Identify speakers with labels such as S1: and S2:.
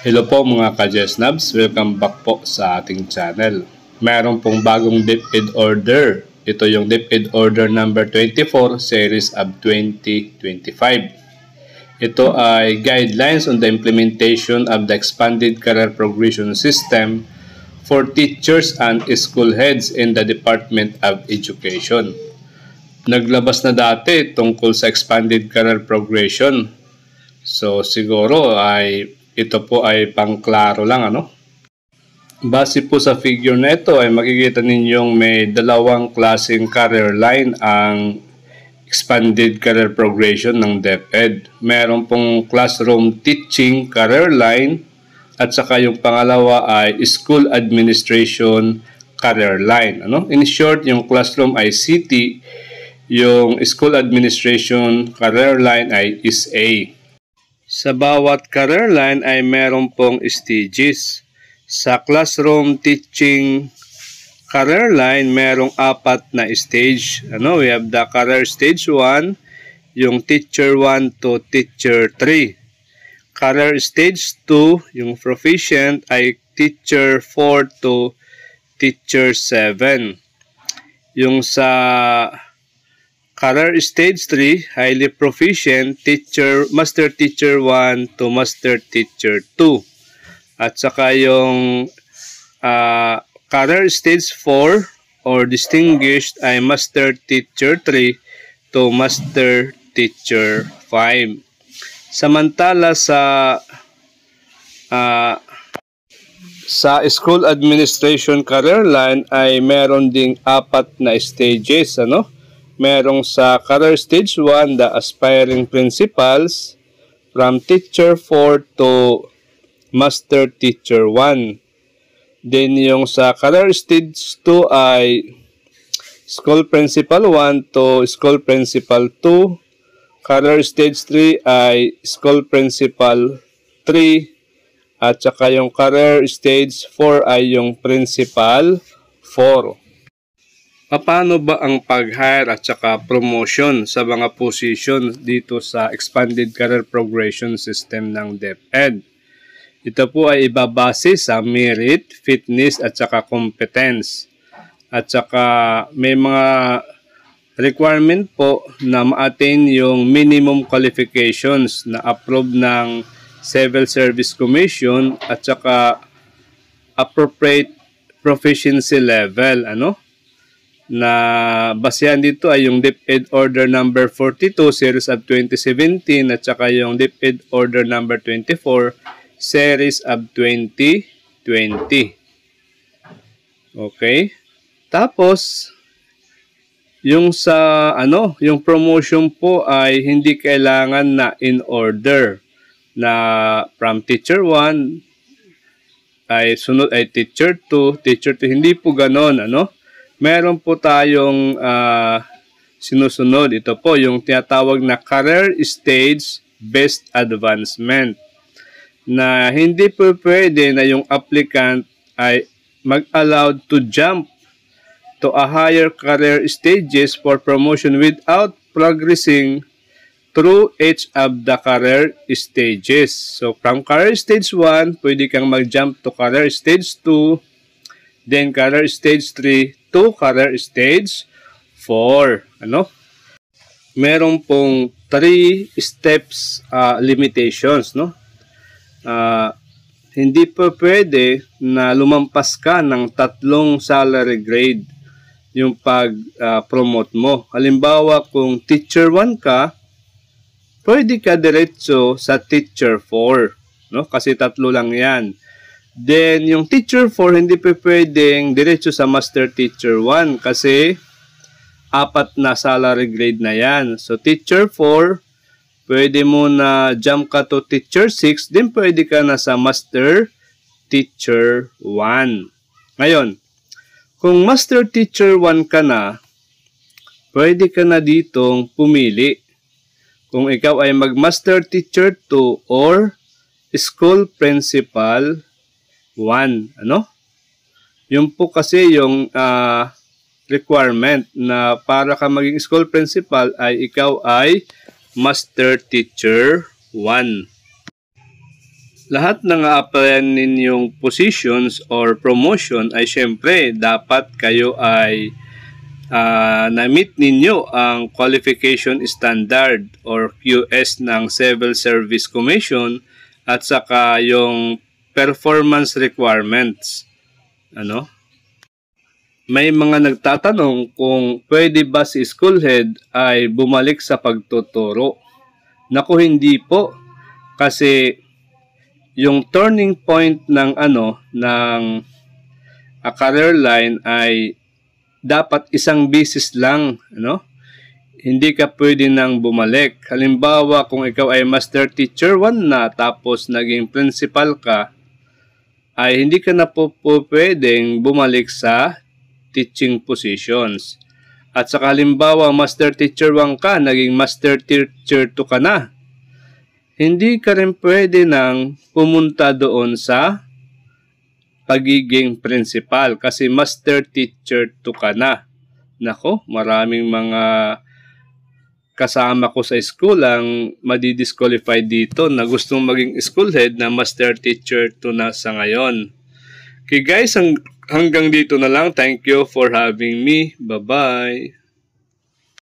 S1: Hello po mga ka-Jesnabs, welcome back po sa ating channel. Mayroon pong bagong DepEd order. Ito yung DepEd order number 24 series of 2025. Ito ay guidelines on the implementation of the expanded career progression system for teachers and school heads in the Department of Education. Naglabas na dati tungkol sa expanded career progression. So siguro ay ito po ay pangklaro lang Base po sa figure na ito ay makikita ninyong may dalawang klaseng career line ang expanded career progression ng DepEd. Meron pong classroom teaching career line at saka yung pangalawa ay school administration career line. In short, yung classroom ay CT, yung school administration career line ay SA. Sa bawat career line ay meron pong stages. Sa classroom teaching career line, merong 4 na stage. We have the career stage 1, yung teacher 1 to teacher 3. Career stage 2, yung proficient ay teacher 4 to teacher 7. Yung sa career stage 3, highly proficient, master teacher 1 to master teacher 2. At saka yung career stage 4 or distinguished ay master teacher 3 to master teacher 5. Samantala sa school administration career line ay meron ding 4 na stages, Merong sa career stage 1, the aspiring principals from teacher 4 to master teacher 1. Then yung sa career stage 2 ay school principal 1 to school principal 2. Career stage 3 ay school principal 3. At saka yung career stage 4 ay yung principal 4. Paano ba ang pag-hire at saka promotion sa mga position dito sa expanded career progression system ng DepEd? Ito po ay ibabase sa merit, fitness at saka competence. At saka may mga requirement po na ma-attain yung minimum qualifications na approved ng Civil Service Commission at saka appropriate proficiency level, na basehan dito ay yung DepEd Order number 42 series of 2017 at saka yung DepEd Order number 24 series of 2020. Okay? Tapos yung sa yung promotion po ay hindi kailangan na in order na from teacher 1 ay sunod ay teacher 2, teacher 2, hindi po ganoon, Meron po tayong sinusunod. Ito po yung tinatawag na career stage based advancement. Na hindi po pwede na yung applicant ay mag-allowed to jump to a higher career stages for promotion without progressing through each of the career stages. So from career stage 1, pwede kang mag-jump to career stage 2, then career stage 3 to career stage 4. Meron pong 3 steps limitations, Hindi po pwede na lumampas ka ng 3 salary grade yung pag-promote mo. Halimbawa, kung teacher 1 ka, pwede ka diretso sa teacher 4, Kasi 3 lang 'yan. Then, yung teacher 4, hindi pa pwedeng diretso sa master teacher 1 kasi 4 na salary grade na yan. So, teacher 4, pwede mo na jump ka to teacher 6, then pwede ka na sa master teacher 1. Ngayon, kung master teacher 1 ka na, pwede ka na ditong pumili. Kung ikaw ay mag-master teacher 2 or school principal 1, Yung po kasi yung requirement na para ka maging school principal ay ikaw ay master teacher 1. lahat ng a-applyan ninyong positions or promotion ay syempre dapat kayo ay na-meet ninyo ang qualification standard or QS ng Civil Service Commission at saka yung performance requirements. May mga nagtatanong kung pwede ba si school head ay bumalik sa pagtuturo. Naku, hindi po. Kasi yung turning point ng career line ay dapat isang beses lang, Hindi ka pwede nang bumalik. Halimbawa, kung ikaw ay Master Teacher 1 na tapos naging principal ka, ay hindi ka na po pwedeng bumalik sa teaching positions. At saka halimbawa, Master Teacher 1 ka, naging Master Teacher 2 ka na, hindi ka rin pwede nang pumunta doon sa pagiging principal kasi Master Teacher 2 ka na. Nako, maraming mga kasama ko sa school ang madidisqualify dito na gustong maging school head na Master Teacher 2 na sa ngayon. Okay guys, hanggang dito na lang. Thank you for having me. Bye-bye.